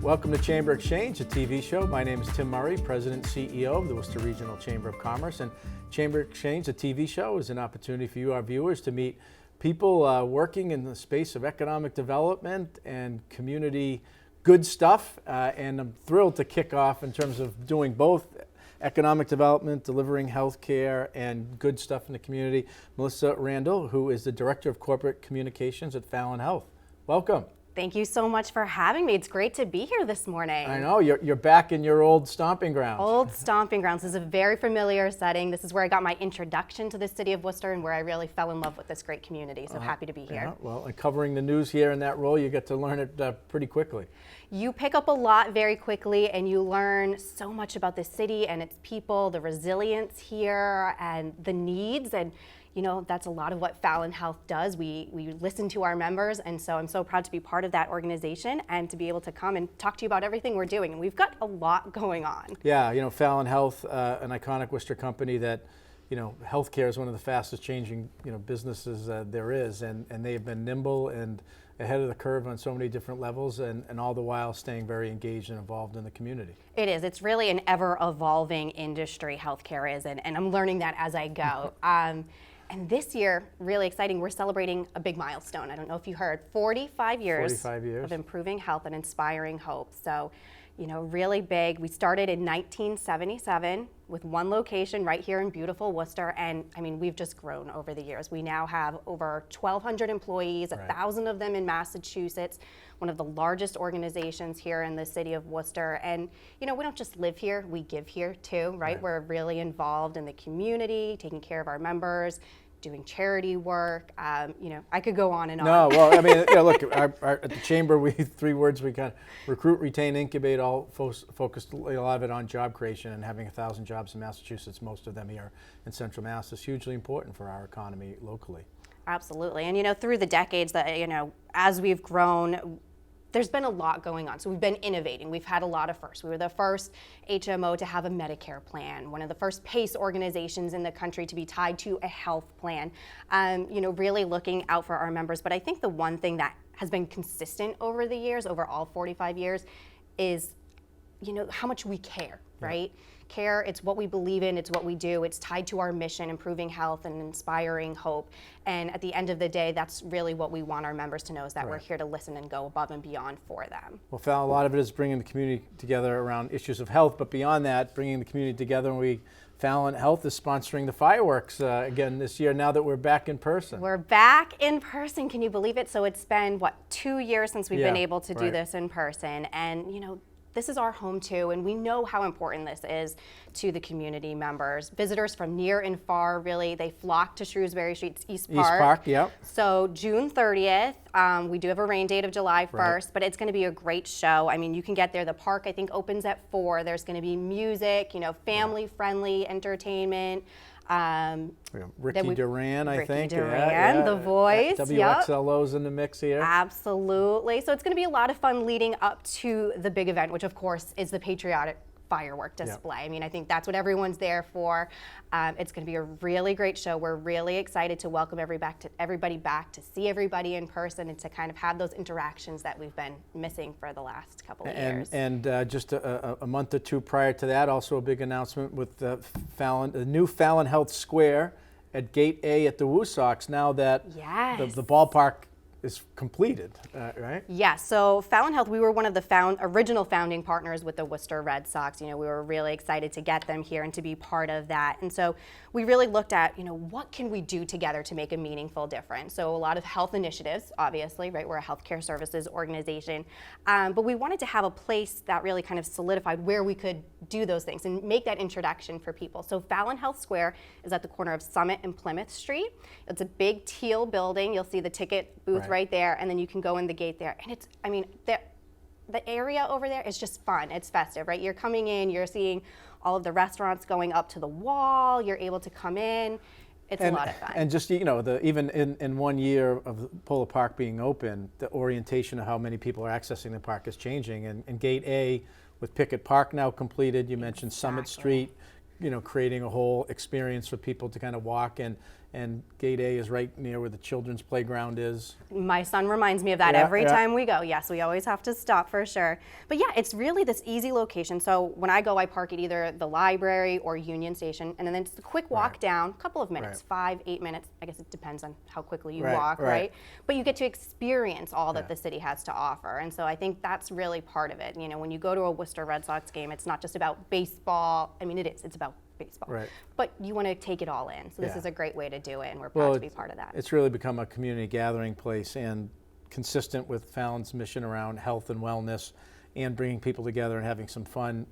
Welcome to Chamber Exchange, a TV show. My name is Tim Murray, President and CEO of the Worcester Regional Chamber of Commerce. And Chamber Exchange, a TV show, is an opportunity for you, our viewers, to meet people working in the space of economic development and community good stuff. And I'm thrilled to kick off in terms of doing both economic development, delivering health care, and good stuff in the community. Melissa Randall, who is the Director of Corporate Communications at Fallon Health. Welcome. Thank you so much for having me. It's great to be here this morning. I know, you're back in your old stomping grounds. Old stomping grounds. This is a very familiar setting. This is where I got my introduction to the city of Worcester and where I really fell in love with this great community. So happy to be here. Yeah, well, and covering the news here in that role, you get to learn it pretty quickly. You pick up a lot very quickly and you learn so much about the city and its people, the resilience here and the needs. And you know, that's a lot of what Fallon Health does. We listen to our members, and so I'm so proud to be part of that organization and to be able to come and talk to you about everything we're doing. And we've got a lot going on. Yeah, you know, Fallon Health, an iconic Worcester company that, you know, healthcare is one of the fastest changing, you know, businesses there is, and they have been nimble and ahead of the curve on so many different levels, and all the while staying very engaged and involved in the community. It is. It's really an ever-evolving industry, healthcare is, and I'm learning that as I go. And this year, really exciting, we're celebrating a big milestone. I don't know if you heard, 45 years of improving health and inspiring hope. So, you know, really big. We started in 1977 with one location right here in beautiful Worcester. And I mean, we've just grown over the years. We now have over 1,200 employees, 1,000 of them in Massachusetts, one of the largest organizations here in the city of Worcester. And, you know, we don't just live here, we give here too, right? We're really involved in the community, taking care of our members, doing charity work. You know, I could go on and on. No, well, I mean, you know, look, at the Chamber, we three words we kind of recruit, retain, incubate, all focused a lot of it on job creation, and having 1,000 jobs in Massachusetts, most of them here in Central Mass, is hugely important for our economy locally. Absolutely. And, you know, through the decades that, you know, as we've grown, there's been a lot going on. So we've been innovating. We've had a lot of firsts. We were the first HMO to have a Medicare plan, one of the first PACE organizations in the country to be tied to a health plan, you know, really looking out for our members. But I think the one thing that has been consistent over the years, over all 45 years, is, you know, how much we care, right? Care, it's what we believe in, it's what we do, it's tied to our mission, improving health and inspiring hope. And at the end of the day, that's really what we want our members to know, is that we're here to listen and go above and beyond for them. Well, Fallon, a lot of it is bringing the community together around issues of health, but beyond that, bringing the community together, and Fallon Health is sponsoring the fireworks again this year, now that we're back in person. We're back in person, can you believe it? So it's been, what, 2 years since we've been able to do this in person, and you know, this is our home too, and we know how important this is to the community members. Visitors from near and far, really, they flock to Shrewsbury Street's East Park. East Park, yep. So June 30th, we do have a rain date of July 1st, but it's going to be a great show. I mean, you can get there. The park, I think, opens at 4. There's going to be music, you know, family-friendly entertainment. Ricky Duran, I think. Ricky Duran, The Voice. WXLO's in the mix here. Absolutely. So it's going to be a lot of fun leading up to the big event, which of course is the patriotic firework display. I mean, I think that's what everyone's there for. It's going to be a really great show. We're really excited to welcome everybody back, to see everybody in person, and to kind of have those interactions that we've been missing for the last couple of years. And just a month or two prior to that, also a big announcement with the new Fallon Health Square at Gate A at the Woo Sox, now that the ballpark is completed, right? Yeah, so Fallon Health, we were one of the original founding partners with the Worcester Red Sox. You know, we were really excited to get them here and to be part of that. And so we really looked at, you know, what can we do together to make a meaningful difference? So a lot of health initiatives, obviously, right? We're a healthcare services organization. But we wanted to have a place that really kind of solidified where we could do those things and make that introduction for people. So Fallon Health Square is at the corner of Summit and Plymouth Street. It's a big teal building. You'll see the ticket booth right there, and then you can go in the gate there. And it's, I mean, the area over there is just fun. It's festive, right? You're coming in, you're seeing all of the restaurants going up to the wall. You're able to come in. It's a lot of fun. And just, you know, even in 1 year of Polo Park being open, the orientation of how many people are accessing the park is changing. And Gate A, with Pickett Park now completed, you mentioned Summit Street, you know, creating a whole experience for people to kind of walk. And and Gate A is right near where the children's playground is. My son reminds me of that every time we go. Yes, we always have to stop for sure. But yeah, it's really this easy location. So when I go, I park at either the library or Union Station, and then it's a quick walk down, a couple of minutes, 5, 8 minutes. I guess it depends on how quickly you walk, right? But you get to experience all that the city has to offer. And so I think that's really part of it. You know, when you go to a Worcester Red Sox game, it's not just about baseball. I mean, it is. It's about baseball. Right. But you want to take it all in. So this is a great way to do it, and we're proud to be part of that. It's really become a community gathering place and consistent with Fallon's mission around health and wellness and bringing people together and having some fun.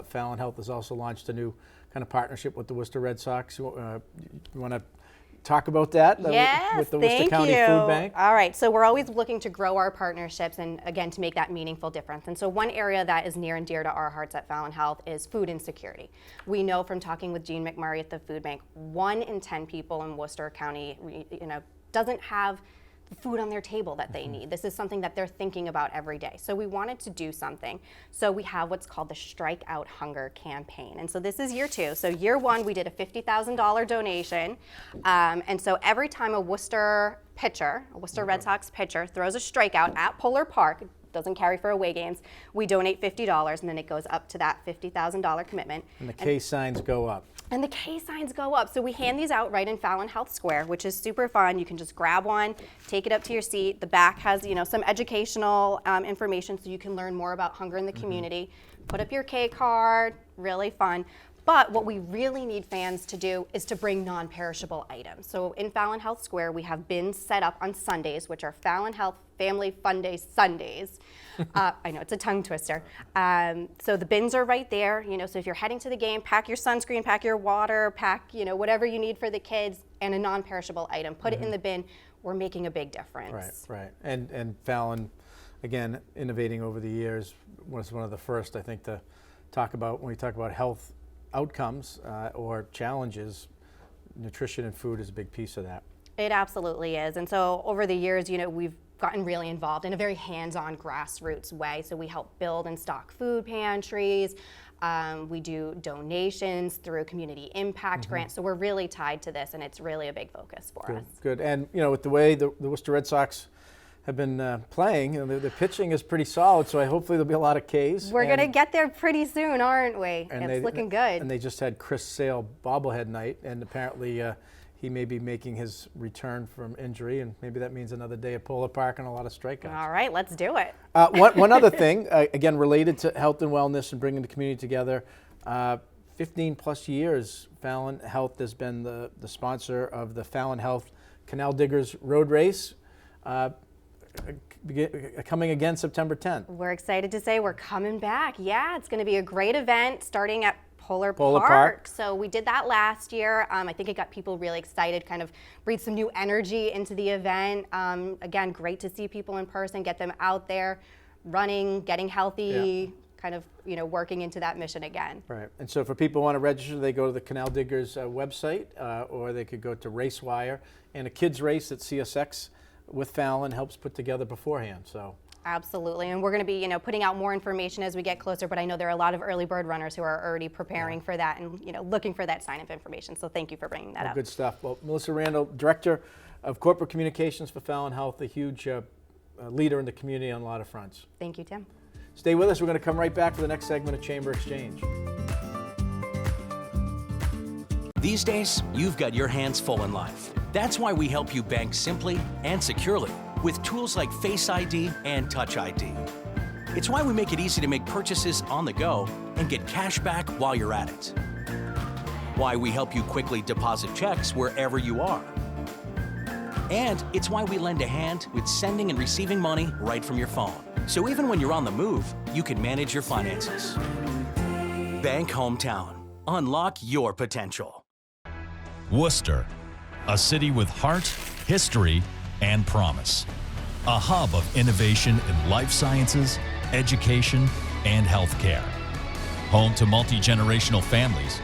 Fallon Health has also launched a new kind of partnership with the Worcester Red Sox. You want to talk about that with the Worcester County Food Bank? All right, so we're always looking to grow our partnerships and again to make that meaningful difference. And so one area that is near and dear to our hearts at Fallon Health is food insecurity. We know from talking with Jean McMurray at the food bank, 1 in 10 people in Worcester County, doesn't have food on their table that they need. This is something that they're thinking about every day. So we wanted to do something. So we have what's called the Strike Out Hunger campaign. And so this is year 2. So year 1, we did a $50,000 donation. And so every time a Worcester Red Sox pitcher throws a strikeout at Polar Park, doesn't carry for away games, we donate $50, and then it goes up to that $50,000 commitment. And the K signs go up. And the K signs go up. So we hand these out right in Fallon Health Square, which is super fun. You can just grab one, take it up to your seat. The back has, some educational information so you can learn more about hunger in the community. Put up your K card, really fun. But what we really need fans to do is to bring non-perishable items. So in Fallon Health Square, we have bins set up on Sundays, which are Fallon Health Family Fun Day Sundays. I know, it's a tongue twister. So the bins are right there. So if you're heading to the game, pack your sunscreen, pack your water, pack, whatever you need for the kids, and a non-perishable item. Put it in the bin. We're making a big difference. Right. And Fallon, again, innovating over the years, was one of the first, I think, to talk about, when we talk about health outcomes or challenges, nutrition and food is a big piece of that. It absolutely is. And so over the years, we've gotten really involved in a very hands-on grassroots way. So we help build and stock food pantries. We do donations through community impact grants. So we're really tied to this, and it's really a big focus for us. Good. And with the way the Worcester Red Sox have been playing, the pitching is pretty solid, so hopefully there'll be a lot of Ks. We're going to get there pretty soon, aren't we? It's looking good. And they just had Chris Sale bobblehead night, and apparently he may be making his return from injury, and maybe that means another day at Polar Park and a lot of strikeouts. All right, let's do it. One other thing, again, related to health and wellness and bringing the community together, 15 plus years, Fallon Health has been the sponsor of the Fallon Health Canal Diggers Road Race. Coming again September 10th. We're excited to say we're coming back. Yeah, it's going to be a great event starting at Polar Park. So we did that last year. I think it got people really excited, kind of breathed some new energy into the event. Again, great to see people in person, get them out there running, getting healthy, kind of working into that mission again. Right. And so for people who want to register, they go to the Canal Diggers website, or they could go to RaceWire, and a kids race at CSX with Fallon helps put together beforehand. So absolutely, and we're going to be putting out more information as we get closer, but I know there are a lot of early bird runners who are already preparing for that and looking for that sign-up information. So thank you for bringing that up. Good stuff. Well, Melissa Randall, Director of Corporate Communications for Fallon Health, a huge leader in the community on a lot of fronts. Thank you, Tim. Stay with us. We're going to come right back for the next segment of Chamber Exchange. These days, you've got your hands full in life. That's why we help you bank simply and securely with tools like Face ID and Touch ID. It's why we make it easy to make purchases on the go and get cash back while you're at it. Why we help you quickly deposit checks wherever you are. And it's why we lend a hand with sending and receiving money right from your phone. So even when you're on the move, you can manage your finances. Bank Hometown. Unlock your potential. Worcester, a city with heart, history, and promise. A hub of innovation in life sciences, education, and healthcare. Home to multi-generational families,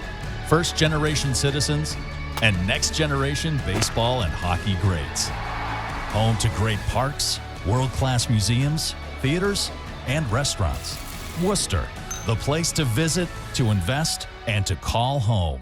first-generation citizens, and next-generation baseball and hockey greats. Home to great parks, world-class museums, theaters, and restaurants. Worcester, the place to visit, to invest, and to call home.